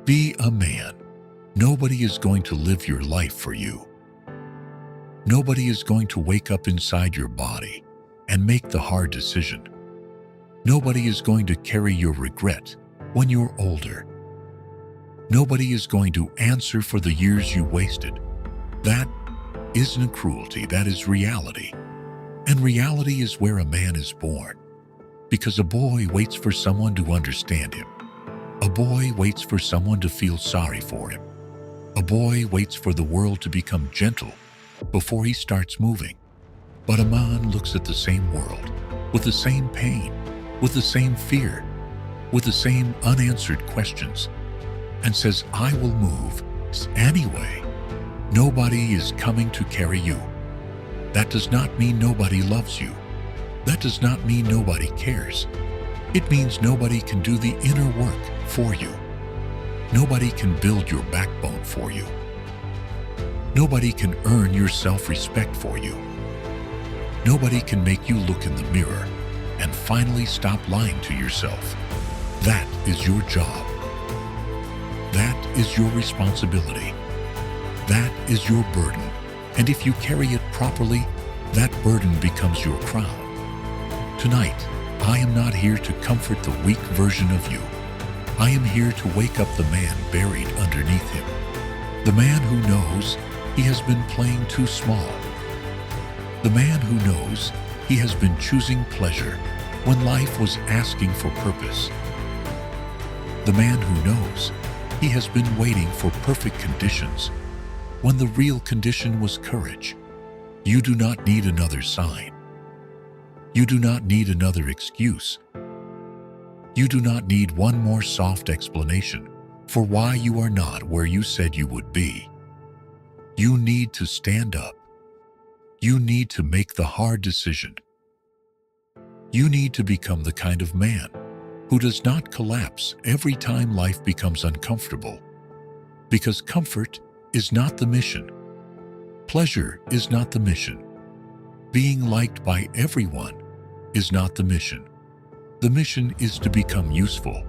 Be a man. Nobody is going to live your life for you. Nobody is going to wake up inside your body and make the hard decision. Nobody is going to carry your regret when you're older. Nobody is going to answer for the years you wasted. That isn't cruelty, that is reality. And reality is where a man is born. Because a boy waits for someone to understand him. A boy waits for someone to feel sorry for him. A boy waits for the world to become gentle before he starts moving. But a man looks at the same world with the same pain, with the same fear, with the same unanswered questions, and says, I will move anyway. Nobody is coming to carry you. That does not mean nobody loves you. That does not mean nobody cares. It means nobody can do the inner work for you. Nobody can build your backbone for you. Nobody can earn your self-respect for you. Nobody can make you look in the mirror and finally stop lying to yourself. That is your job. That is your responsibility. That is your burden. And if you carry it properly, that burden becomes your crown. Tonight, I am not here to comfort the weak version of you. I am here to wake up the man buried underneath him. The man who knows he has been playing too small. The man who knows he has been choosing pleasure when life was asking for purpose. The man who knows he has been waiting for perfect conditions when the real condition was courage. You do not need another sign. You do not need another excuse. You do not need one more soft explanation for why you are not where you said you would be. You need to stand up. You need to make the hard decision. You need to become the kind of man who does not collapse every time life becomes uncomfortable. Because comfort is not the mission. Pleasure is not the mission. Being liked by everyone is not the mission. The mission is to become useful.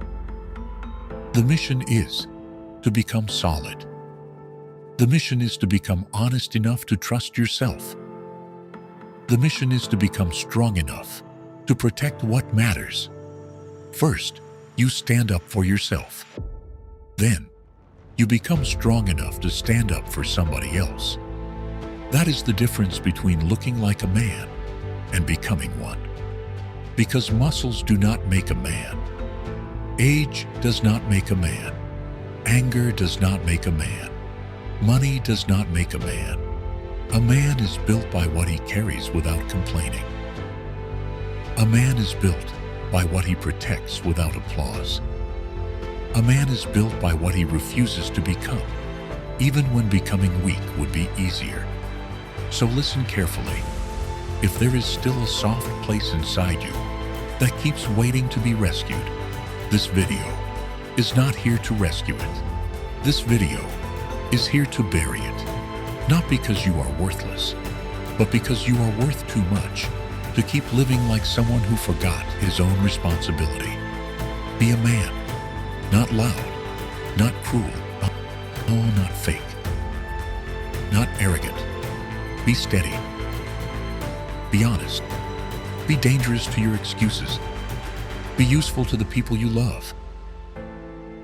The mission is to become solid. The mission is to become honest enough to trust yourself. The mission is to become strong enough to protect what matters. First, you stand up for yourself. Then, you become strong enough to stand up for somebody else. That is the difference between looking like a man and becoming one. Because muscles do not make a man. Age does not make a man. Anger does not make a man. Money does not make a man. A man is built by what he carries without complaining. A man is built by what he protects without applause. A man is built by what he refuses to become, even when becoming weak would be easier. So listen carefully. If there is still a soft place inside you that keeps waiting to be rescued, this video is not here to rescue it. This video is here to bury it. Not because you are worthless, but because you are worth too much to keep living like someone who forgot his own responsibility. Be a man. Not loud, not cruel, not fake, not arrogant. Be steady. Be honest. Be dangerous to your excuses. Be useful to the people you love.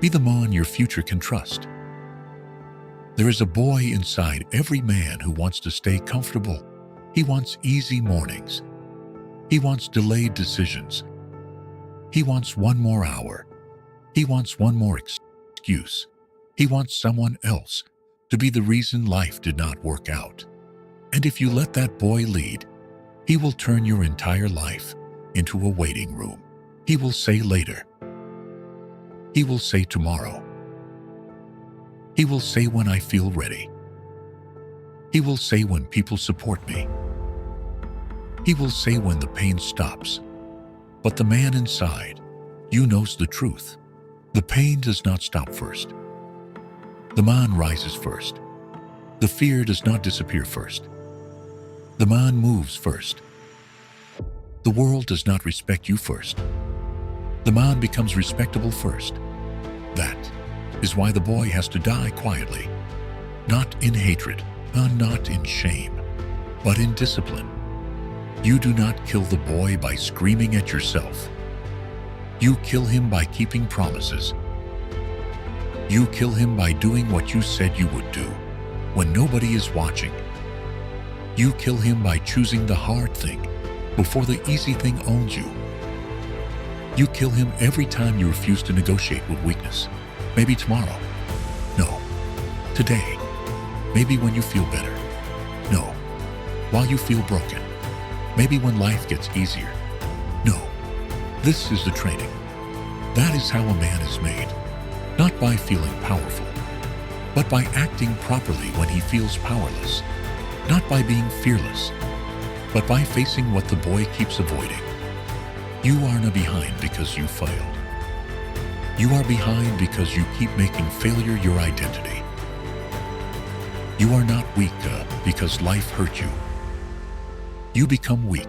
Be the man your future can trust. There is a boy inside every man who wants to stay comfortable. He wants easy mornings. He wants delayed decisions. He wants one more hour. He wants one more excuse. He wants someone else to be the reason life did not work out. And if you let that boy lead, he will turn your entire life into a waiting room. He will say later. He will say tomorrow. He will say when I feel ready. He will say when people support me. He will say when the pain stops. But the man inside, you knows the truth. The pain does not stop first. The man rises first. The fear does not disappear first. The man moves first. The world does not respect you first. The man becomes respectable first. That is why the boy has to die quietly. Not in hatred, not in shame, but in discipline. You do not kill the boy by screaming at yourself. You kill him by keeping promises. You kill him by doing what you said you would do when nobody is watching. You kill him by choosing the hard thing before the easy thing owns you. You kill him every time you refuse to negotiate with weakness. Maybe tomorrow. No. Today. Maybe when you feel better. No. While you feel broken. Maybe when life gets easier. No. This is the training. That is how a man is made. Not by feeling powerful, but by acting properly when he feels powerless. Not by being fearless, but by facing what the boy keeps avoiding. You are not behind because you failed. You are behind because you keep making failure your identity. You are not weak because life hurt you. You become weak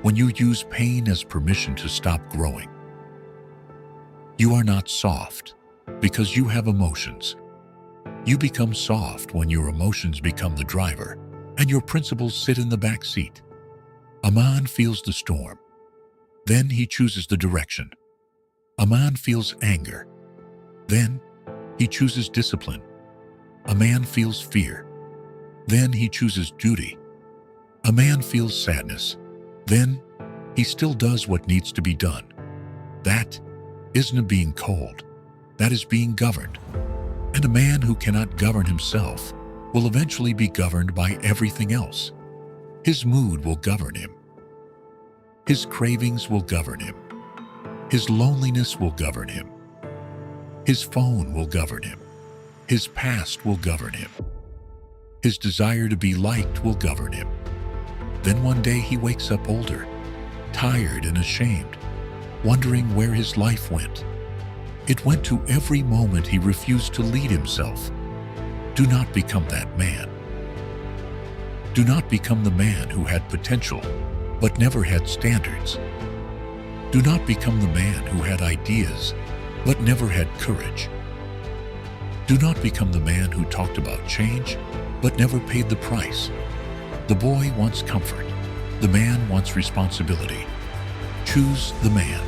when you use pain as permission to stop growing. You are not soft because you have emotions. You become soft when your emotions become the driver and your principles sit in the back seat. A man feels the storm. Then he chooses the direction. A man feels anger. Then he chooses discipline. A man feels fear. Then he chooses duty. A man feels sadness. Then he still does what needs to be done. That isn't being cold. That is being governed. And a man who cannot govern himself will eventually be governed by everything else. His mood will govern him. His cravings will govern him. His loneliness will govern him. His phone will govern him. His past will govern him. His desire to be liked will govern him. Then one day he wakes up older, tired and ashamed, wondering where his life went. It went to every moment he refused to lead himself. Do not become that man. Do not become the man who had potential but never had standards. Do not become the man who had ideas but never had courage. Do not become the man who talked about change but never paid the price. The boy wants comfort. The man wants responsibility. Choose the man.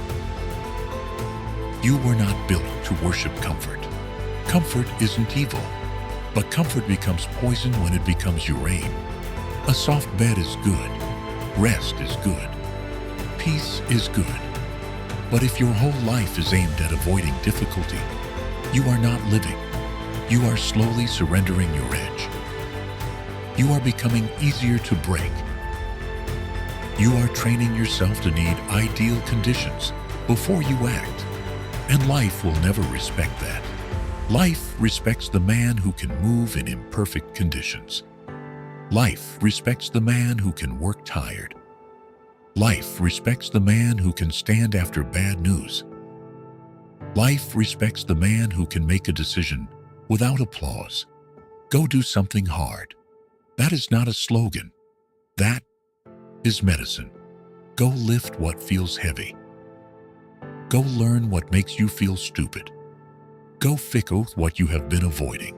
You were not built to worship comfort. Comfort isn't evil, but comfort becomes poison when it becomes your aim. A soft bed is good. Rest is good. Peace is good. But if your whole life is aimed at avoiding difficulty, you are not living. You are slowly surrendering your edge. You are becoming easier to break. You are training yourself to need ideal conditions before you act, and life will never respect that. Life respects the man who can move in imperfect conditions. Life respects the man who can work tired. Life respects the man who can stand after bad news. Life respects the man who can make a decision without applause. Go do something hard. That is not a slogan. That is medicine. Go lift what feels heavy. Go learn what makes you feel stupid. Go fix what you have been avoiding.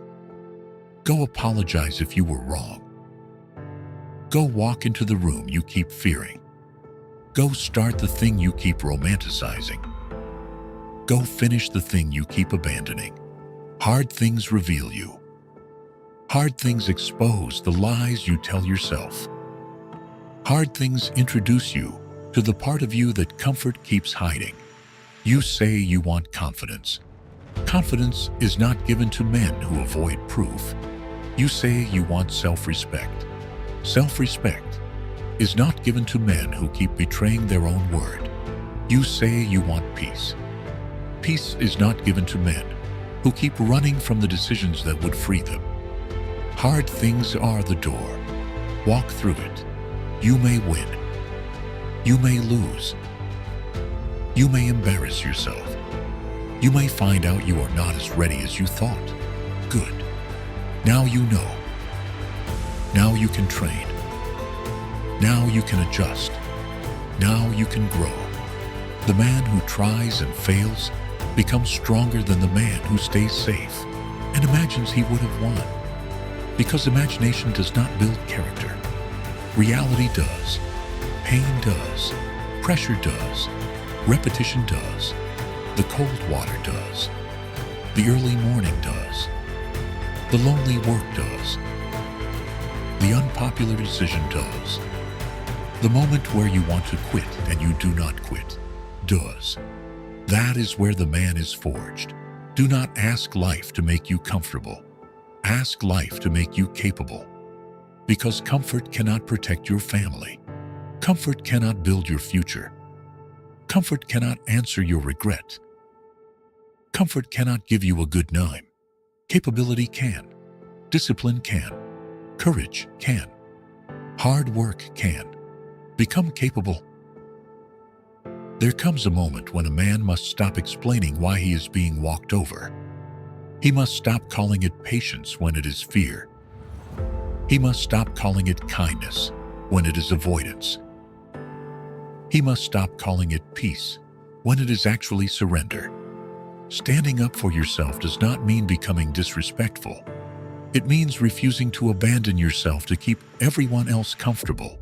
Go apologize if you were wrong. Go walk into the room you keep fearing. Go start the thing you keep romanticizing. Go finish the thing you keep abandoning. Hard things reveal you. Hard things expose the lies you tell yourself. Hard things introduce you to the part of you that comfort keeps hiding. You say you want confidence. Confidence is not given to men who avoid proof. You say you want self-respect. Self-respect is not given to men who keep betraying their own word. You say you want peace. Peace is not given to men who keep running from the decisions that would free them. Hard things are the door. Walk through it. You may win. You may lose. You may embarrass yourself. You may find out you are not as ready as you thought. Good. Now you know. Now you can train. Now you can adjust. Now you can grow. The man who tries and fails becomes stronger than the man who stays safe and imagines he would have won. Because imagination does not build character. Reality does. Pain does. Pressure does. Repetition does. The cold water does. The early morning does. The lonely work does. The unpopular decision does. The moment where you want to quit and you do not quit does. That is where the man is forged. Do not ask life to make you comfortable. Ask life to make you capable. Because comfort cannot protect your family. Comfort cannot build your future. Comfort cannot answer your regret. Comfort cannot give you a good name. Capability can. Discipline can. Courage can. Hard work can. Become capable. There comes a moment when a man must stop explaining why he is being walked over. He must stop calling it patience when it is fear. He must stop calling it kindness when it is avoidance. He must stop calling it peace when it is actually surrender. Standing up for yourself does not mean becoming disrespectful. It means refusing to abandon yourself to keep everyone else comfortable.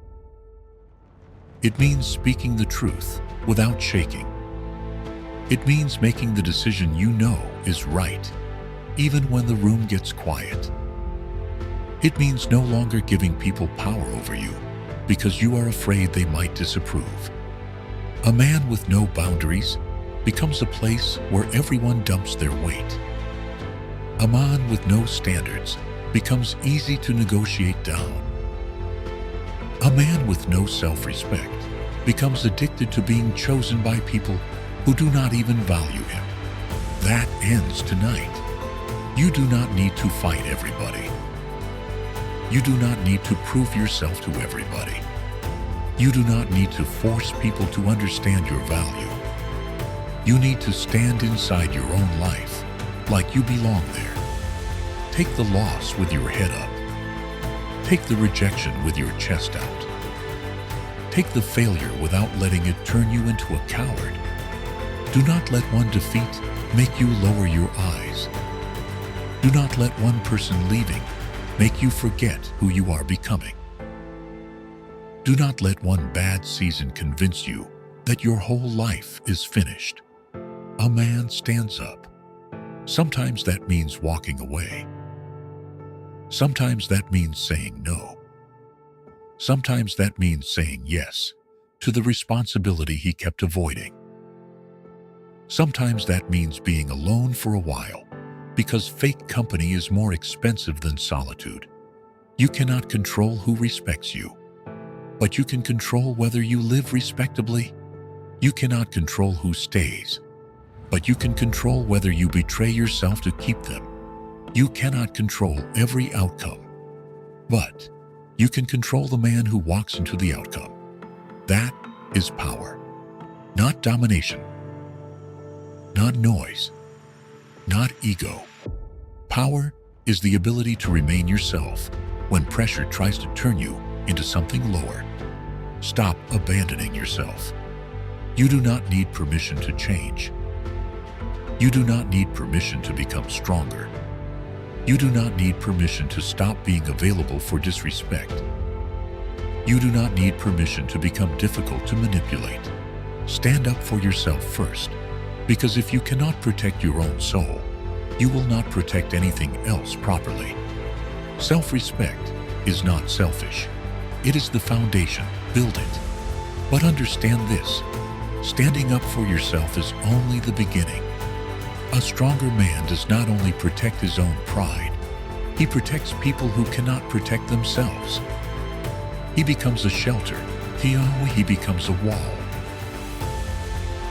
It means speaking the truth without shaking. It means making the decision you know is right, even when the room gets quiet. It means no longer giving people power over you because you are afraid they might disapprove. A man with no boundaries becomes a place where everyone dumps their weight. A man with no standards becomes easy to negotiate down. A man with no self-respect becomes addicted to being chosen by people who do not even value him. That ends tonight. You do not need to fight everybody. You do not need to prove yourself to everybody. You do not need to force people to understand your value. You need to stand inside your own life like you belong there. Take the loss with your head up. Take the rejection with your chest out. Take the failure without letting it turn you into a coward. Do not let one defeat make you lower your eyes. Do not let one person leaving make you forget who you are becoming. Do not let one bad season convince you that your whole life is finished. A man stands up. Sometimes that means walking away. Sometimes that means saying no. Sometimes that means saying yes to the responsibility he kept avoiding. Sometimes that means being alone for a while because fake company is more expensive than solitude. You cannot control who respects you, but you can control whether you live respectably. You cannot control who stays, but you can control whether you betray yourself to keep them. You cannot control every outcome, but you can control the man who walks into the outcome. That is power, not domination, not noise, not ego. Power is the ability to remain yourself when pressure tries to turn you into something lower. Stop abandoning yourself. You do not need permission to change. You do not need permission to become stronger. You do not need permission to stop being available for disrespect. You do not need permission to become difficult to manipulate. Stand up for yourself first, because if you cannot protect your own soul, you will not protect anything else properly. Self-respect is not selfish. It is the foundation. Build it. But understand this: standing up for yourself is only the beginning. A stronger man does not only protect his own pride, he protects people who cannot protect themselves. He becomes a shelter. He becomes a wall.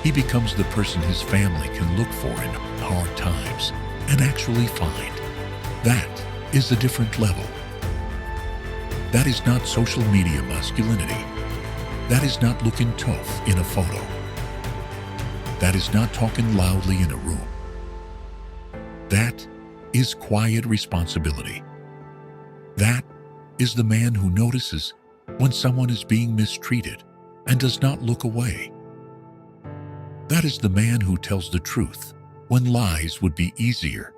He becomes the person his family can look for in hard times and actually find. That is a different level. That is not social media masculinity. That is not looking tough in a photo. That is not talking loudly in a room. That is quiet responsibility. That is the man who notices when someone is being mistreated and does not look away. That is the man who tells the truth when lies would be easier.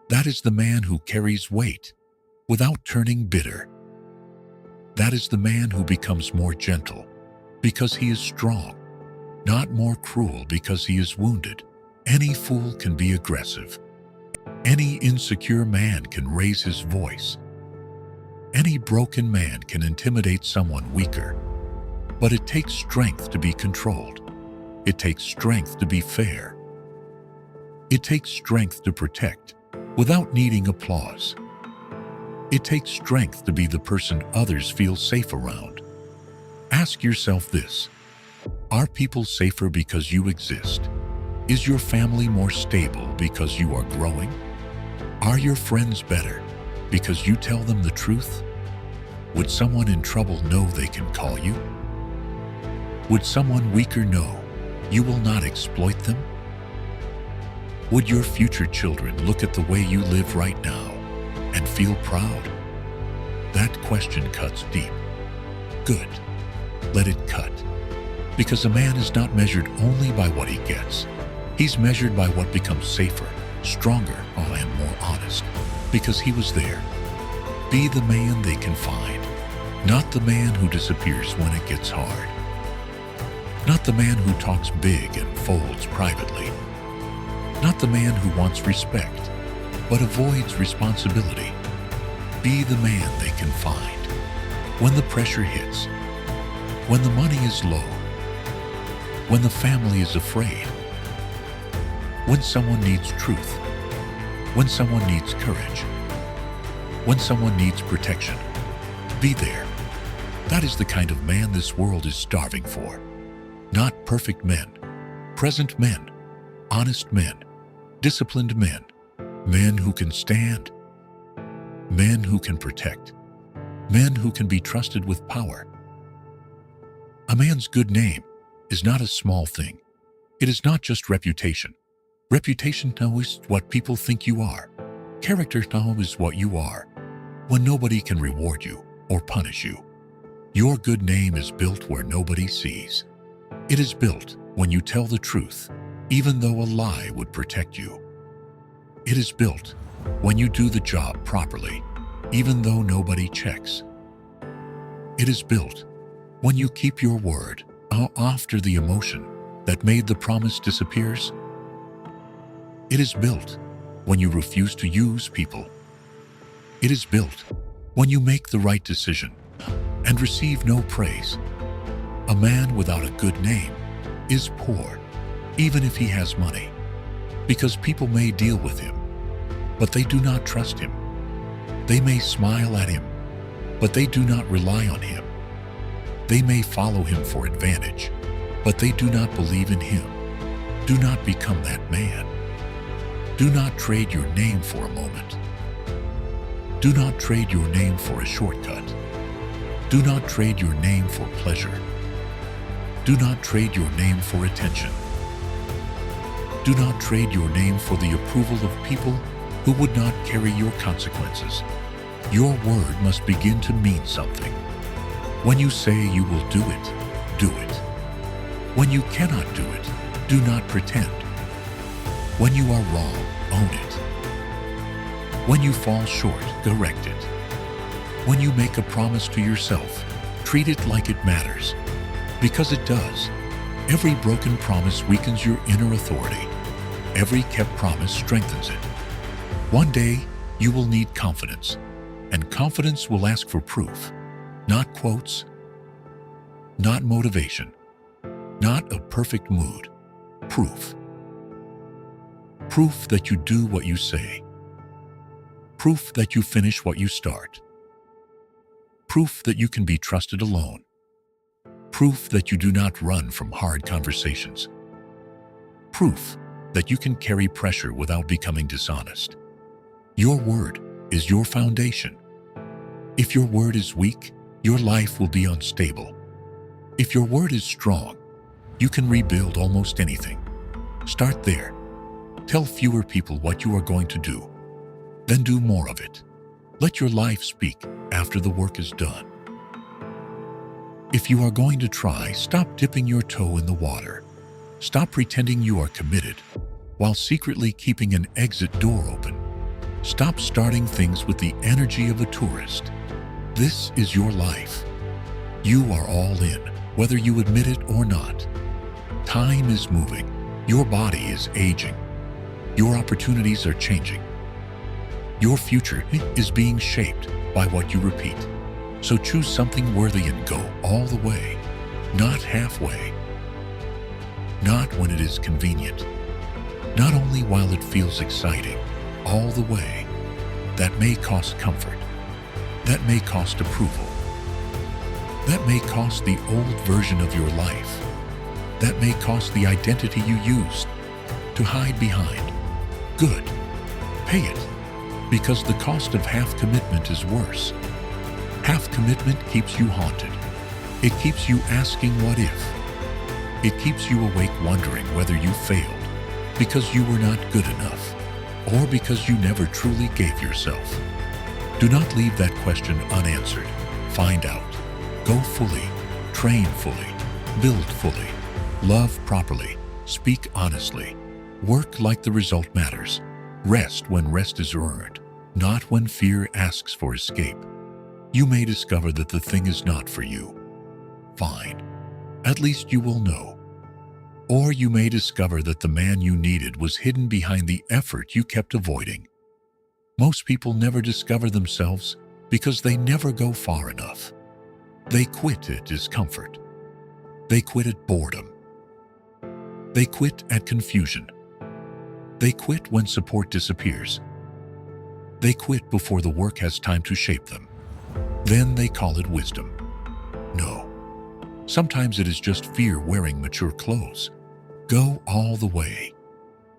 That is the man who carries weight without turning bitter. That is the man who becomes more gentle because he is strong, not more cruel because he is wounded. Any fool can be aggressive. Any insecure man can raise his voice. Any broken man can intimidate someone weaker. But it takes strength to be controlled. It takes strength to be fair. It takes strength to protect without needing applause. It takes strength to be the person others feel safe around. Ask yourself this: are people safer because you exist? Is your family more stable because you are growing? Are your friends better because you tell them the truth? Would someone in trouble know they can call you? Would someone weaker know you will not exploit them? Would your future children look at the way you live right now and feel proud? That question cuts deep. Good. Let it cut. Because a man is not measured only by what he gets. He's measured by what becomes safer, stronger, and more honest. Because he was there. Be the man they can find. Not the man who disappears when it gets hard. Not the man who talks big and folds privately. Not the man who wants respect, but avoids responsibility. Be the man they can find. When the pressure hits, when the money is low, when the family is afraid, when someone needs truth, when someone needs courage, when someone needs protection, be there. That is the kind of man this world is starving for. Not perfect men, present men, honest men, disciplined men, men who can stand, men who can protect, men who can be trusted with power. A man's good name is not a small thing. It is not just reputation. Reputation now is what people think you are. Character now is what you are when nobody can reward you or punish you. Your good name is built where nobody sees. It is built when you tell the truth, even though a lie would protect you. It is built when you do the job properly, even though nobody checks. It is built when you keep your word after the emotion that made the promise disappears. It is built when you refuse to use people. It is built when you make the right decision and receive no praise. A man without a good name is poor, even if he has money, because people may deal with him, but they do not trust him. They may smile at him, but they do not rely on him. They may follow him for advantage, but they do not believe in him. Do not become that man. Do not trade your name for a moment. Do not trade your name for a shortcut. Do not trade your name for pleasure. Do not trade your name for attention. Do not trade your name for the approval of people who would not carry your consequences. Your word must begin to mean something. When you say you will do it, do it. When you cannot do it, do not pretend. When you are wrong, own it. When you fall short, correct it. When you make a promise to yourself, treat it like it matters. Because it does. Every broken promise weakens your inner authority. Every kept promise strengthens it. One day, you will need confidence, and confidence will ask for proof, not quotes, not motivation, not a perfect mood. Proof. Proof that you do what you say. Proof that you finish what you start. Proof that you can be trusted alone. Proof that you do not run from hard conversations. Proof that you can carry pressure without becoming dishonest. Your word is your foundation. If your word is weak, your life will be unstable. If your word is strong, you can rebuild almost anything. Start there. Tell fewer people what you are going to do. Then do more of it. Let your life speak after the work is done. If you are going to try, stop dipping your toe in the water. Stop pretending you are committed while secretly keeping an exit door open. Stop starting things with the energy of a tourist. This is your life. You are all in, whether you admit it or not. Time is moving. Your body is aging. Your opportunities are changing. Your future is being shaped by what you repeat. So choose something worthy and go all the way, not halfway. Not when it is convenient. Not only while it feels exciting, all the way. That may cost comfort. That may cost approval. That may cost the old version of your life. That may cost the identity you used to hide behind. Good. Pay it, because the cost of half commitment is worse. Half commitment keeps you haunted. It keeps you asking what if. It keeps you awake wondering whether you failed because you were not good enough or because you never truly gave yourself. Do not leave that question unanswered. Find out. Go fully. Train fully. Build fully. Love properly. Speak honestly. Work like the result matters. Rest when rest is earned, not when fear asks for escape. You may discover that the thing is not for you. Fine. At least you will know. Or you may discover that the man you needed was hidden behind the effort you kept avoiding. Most people never discover themselves because they never go far enough. They quit at discomfort. They quit at boredom. They quit at confusion. They quit when support disappears. They quit before the work has time to shape them. Then they call it wisdom. No. Sometimes it is just fear wearing mature clothes. Go all the way.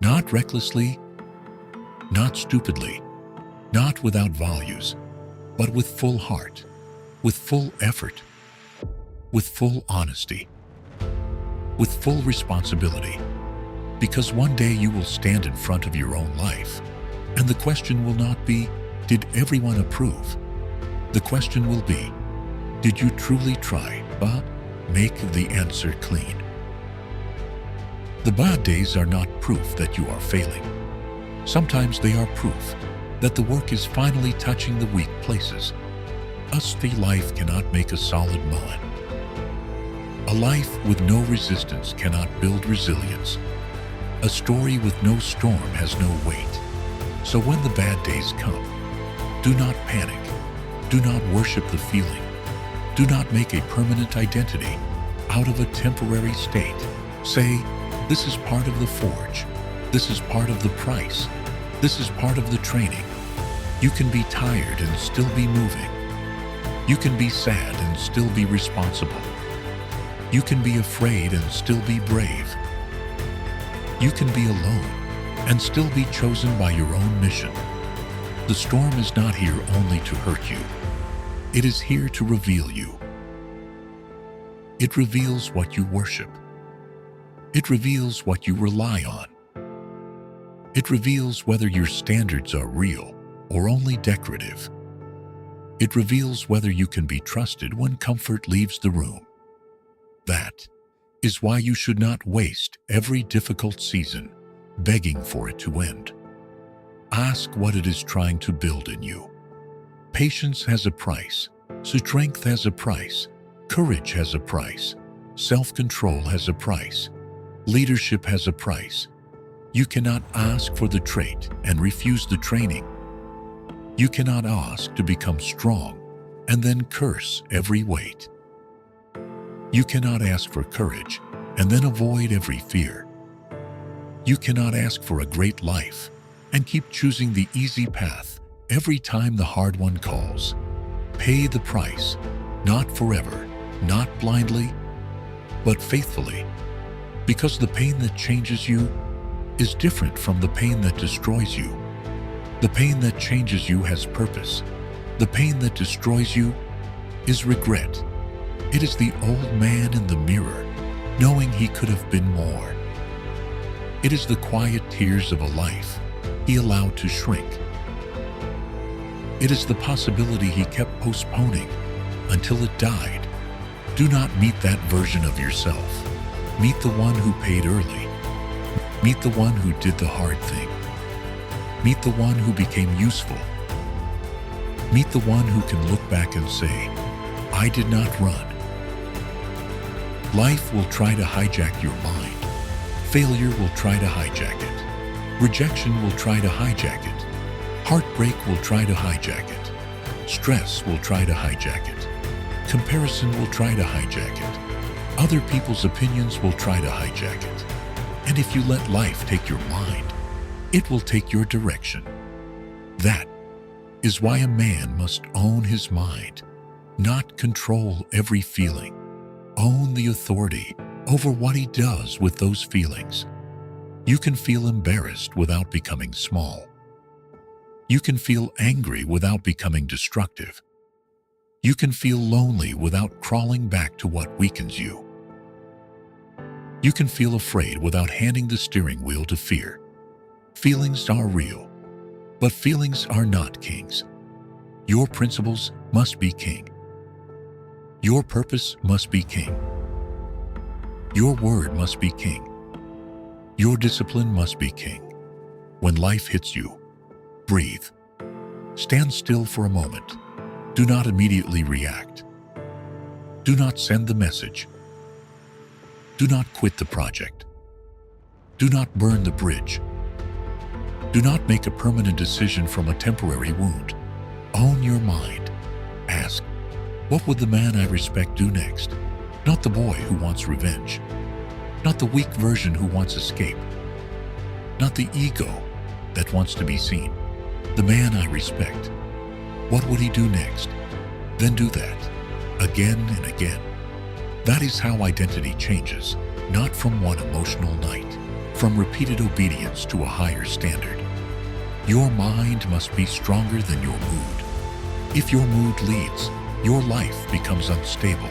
Not recklessly, not stupidly, not without values, but with full heart, with full effort, with full honesty, with full responsibility. Because one day you will stand in front of your own life, and the question will not be, did everyone approve? The question will be, did you truly try, but make the answer clean? The bad days are not proof that you are failing. Sometimes they are proof that the work is finally touching the weak places. A steady life cannot make a solid mullen. A life with no resistance cannot build resilience. A story with no storm has no weight. So when the bad days come, do not panic. Do not worship the feeling. Do not make a permanent identity out of a temporary state. Say, this is part of the forge. This is part of the price. This is part of the training. You can be tired and still be moving. You can be sad and still be responsible. You can be afraid and still be brave. You can be alone and still be chosen by your own mission. The storm is not here only to hurt you. It is here to reveal you. It reveals what you worship. It reveals what you rely on. It reveals whether your standards are real or only decorative. It reveals whether you can be trusted when comfort leaves the room. That is why you should not waste every difficult season begging for it to end. Ask what it is trying to build in you. Patience has a price. Strength has a price. Courage has a price. Self-control has a price. Leadership has a price. You cannot ask for the trait and refuse the training. You cannot ask to become strong and then curse every weight. You cannot ask for courage and then avoid every fear. You cannot ask for a great life and keep choosing the easy path every time the hard one calls. Pay the price, not forever, not blindly, but faithfully. Because the pain that changes you is different from the pain that destroys you. The pain that changes you has purpose. The pain that destroys you is regret. It is the old man in the mirror, knowing he could have been more. It is the quiet tears of a life he allowed to shrink. It is the possibility he kept postponing until it died. Do not meet that version of yourself. Meet the one who paid early. Meet the one who did the hard thing. Meet the one who became useful. Meet the one who can look back and say, I did not run. Life will try to hijack your mind. Failure will try to hijack it. Rejection will try to hijack it. Heartbreak will try to hijack it. Stress will try to hijack it. Comparison will try to hijack it. Other people's opinions will try to hijack it. And if you let life take your mind, it will take your direction. That is why a man must own his mind, not control every feeling. Own the authority over what he does with those feelings. You can feel embarrassed without becoming small. You can feel angry without becoming destructive. You can feel lonely without crawling back to what weakens you. You can feel afraid without handing the steering wheel to fear. Feelings are real, but feelings are not kings. Your principles must be king. Your purpose must be king. Your word must be king. Your discipline must be king. When life hits you, breathe. Stand still for a moment. Do not immediately react. Do not send the message. Do not quit the project. Do not burn the bridge. Do not make a permanent decision from a temporary wound. Own your mind. Ask, what would the man I respect do next? Not the boy who wants revenge. Not the weak version who wants escape. Not the ego that wants to be seen. The man I respect. What would he do next? Then do that, again and again. That is how identity changes, not from one emotional night, from repeated obedience to a higher standard. Your mind must be stronger than your mood. If your mood leads, your life becomes unstable.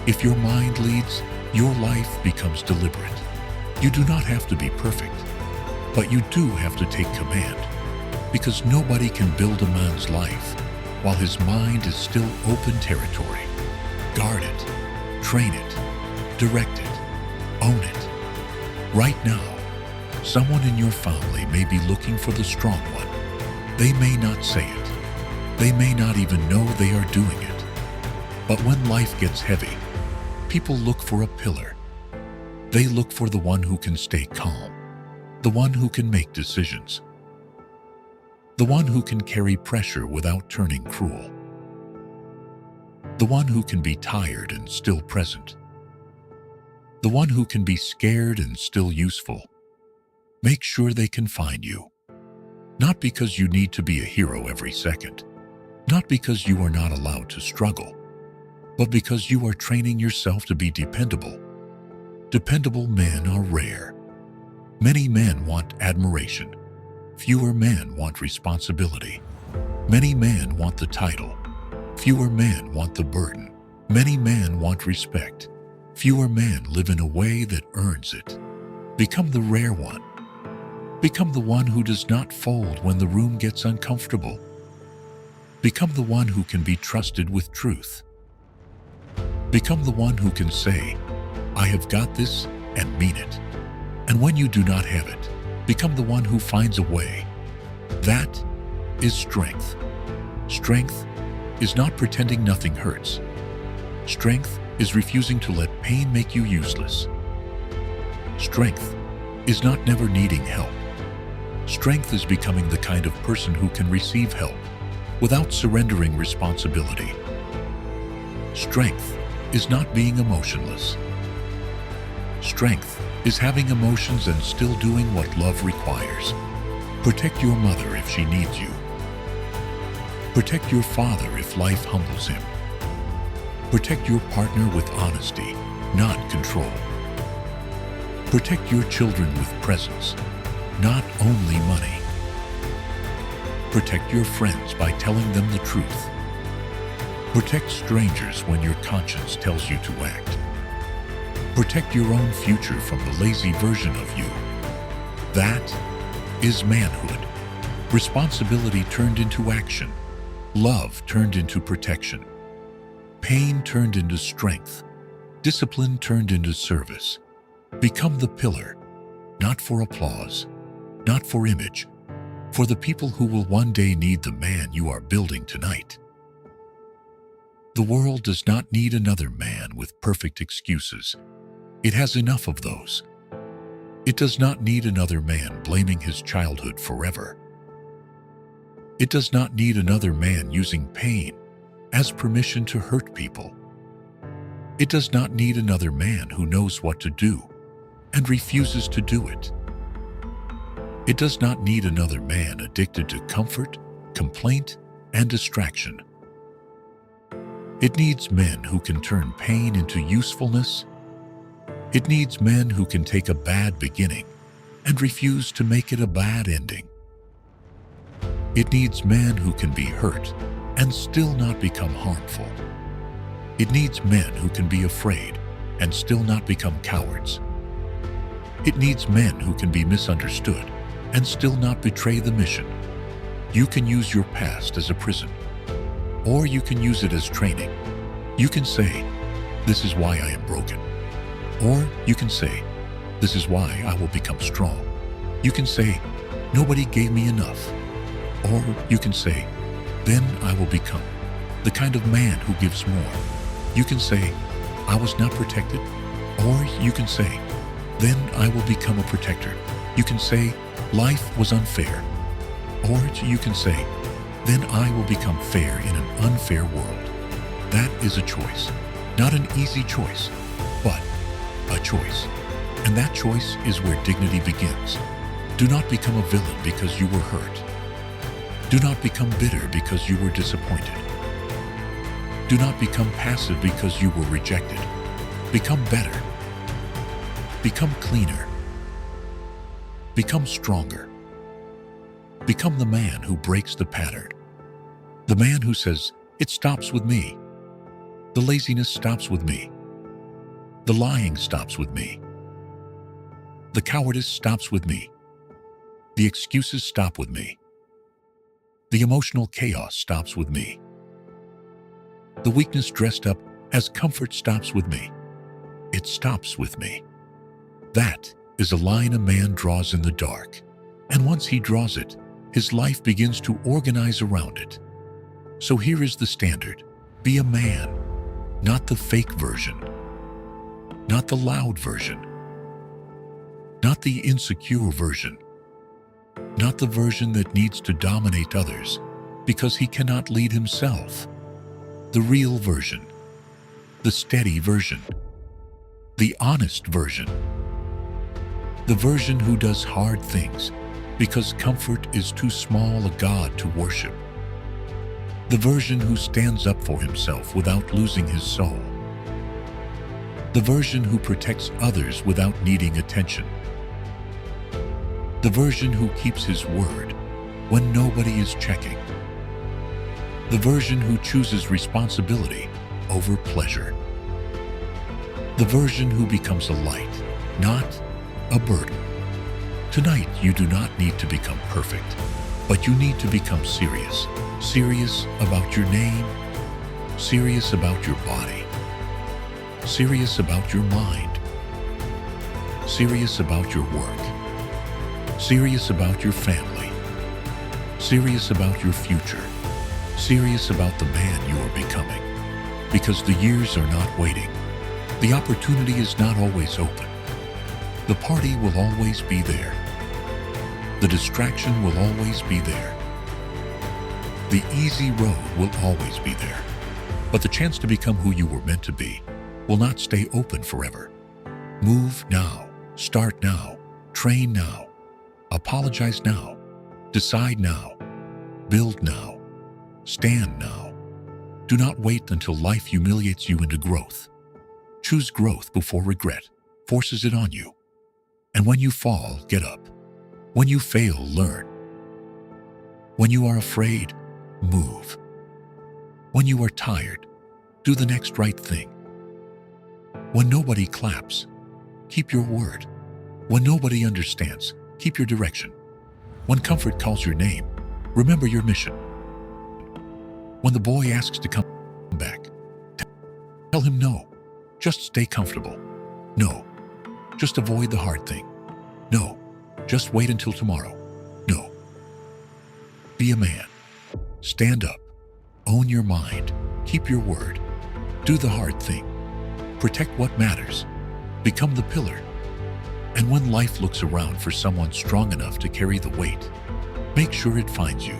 If your mind leads, your life becomes deliberate. You do not have to be perfect, but you do have to take command, because nobody can build a man's life while his mind is still open territory. Guard it, train it, direct it, own it. Right now, someone in your family may be looking for the strong one. They may not say it. They may not even know they are doing it. But when life gets heavy, people look for a pillar. They look for the one who can stay calm, the one who can make decisions, the one who can carry pressure without turning cruel, the one who can be tired and still present, the one who can be scared and still useful. Make sure they can find you. Not because you need to be a hero every second, not because you are not allowed to struggle, but because you are training yourself to be dependable. Dependable men are rare. Many men want admiration. Fewer men want responsibility. Many men want the title. Fewer men want the burden. Many men want respect. Fewer men live in a way that earns it. Become the rare one. Become the one who does not fold when the room gets uncomfortable. Become the one who can be trusted with truth. Become the one who can say, I have got this, and mean it. And when you do not have it, become the one who finds a way. That is strength. Strength is not pretending nothing hurts. Strength is refusing to let pain make you useless. Strength is not never needing help. Strength is becoming the kind of person who can receive help without surrendering responsibility. Strength is not being emotionless. Strength is having emotions and still doing what love requires. Protect your mother if she needs you. Protect your father if life humbles him. Protect your partner with honesty, not control. Protect your children with presence, not only money. Protect your friends by telling them the truth. Protect strangers when your conscience tells you to act. Protect your own future from the lazy version of you. That is manhood. Responsibility turned into action. Love turned into protection. Pain turned into strength. Discipline turned into service. Become the pillar, not for applause, not for image, for the people who will one day need the man you are building tonight. The world does not need another man with perfect excuses. It has enough of those. It does not need another man blaming his childhood forever. It does not need another man using pain as permission to hurt people. It does not need another man who knows what to do and refuses to do it. It does not need another man addicted to comfort, complaint, and distraction. It needs men who can turn pain into usefulness. It needs men who can take a bad beginning and refuse to make it a bad ending. It needs men who can be hurt and still not become harmful. It needs men who can be afraid and still not become cowards. It needs men who can be misunderstood and still not betray the mission. You can use your past as a prison, or you can use it as training. You can say, "This is why I am broken." Or you can say, "This is why I will become strong." You can say, "Nobody gave me enough." Or you can say, "Then I will become the kind of man who gives more." You can say, "I was not protected." Or you can say, "Then I will become a protector." You can say, "Life was unfair." Or you can say, "Then I will become fair in an unfair world." That is a choice. Not an easy choice, but a choice. And that choice is where dignity begins. Do not become a villain because you were hurt. Do not become bitter because you were disappointed. Do not become passive because you were rejected. Become better. Become cleaner. Become stronger. Become the man who breaks the pattern. The man who says, "It stops with me." The laziness stops with me. The lying stops with me. The cowardice stops with me. The excuses stop with me. The emotional chaos stops with me. The weakness dressed up as comfort stops with me. It stops with me. That is a line a man draws in the dark. And once he draws it, his life begins to organize around it. So here is the standard. Be a man, not the fake version, not the loud version, not the insecure version, not the version that needs to dominate others because he cannot lead himself. The real version, the steady version, the honest version, the version who does hard things because comfort is too small a god to worship, the version who stands up for himself without losing his soul, the version who protects others without needing attention, the version who keeps his word when nobody is checking, the version who chooses responsibility over pleasure, the version who becomes a light, not a burden. Tonight, you do not need to become perfect, but you need to become serious. Serious about your name, serious about your body, serious about your mind, serious about your work, serious about your family, serious about your future, serious about the man you are becoming. Because the years are not waiting. The opportunity is not always open. The party will always be there. The distraction will always be there. The easy road will always be there. But the chance to become who you were meant to be will not stay open forever. Move now. Start now. Train now. Apologize now. Decide now. Build now. Stand now. Do not wait until life humiliates you into growth. Choose growth before regret forces it on you. And when you fall, get up. When you fail, learn. When you are afraid, move. When you are tired, do the next right thing. When nobody claps, keep your word. When nobody understands, keep your direction. When comfort calls your name, remember your mission. When the boy asks to come back, tell him no. Just stay comfortable. No. Just avoid the hard thing. No. Just wait until tomorrow. No. Be a man. Stand up. Own your mind. Keep your word. Do the hard thing. Protect what matters. Become the pillar. And when life looks around for someone strong enough to carry the weight, make sure it finds you.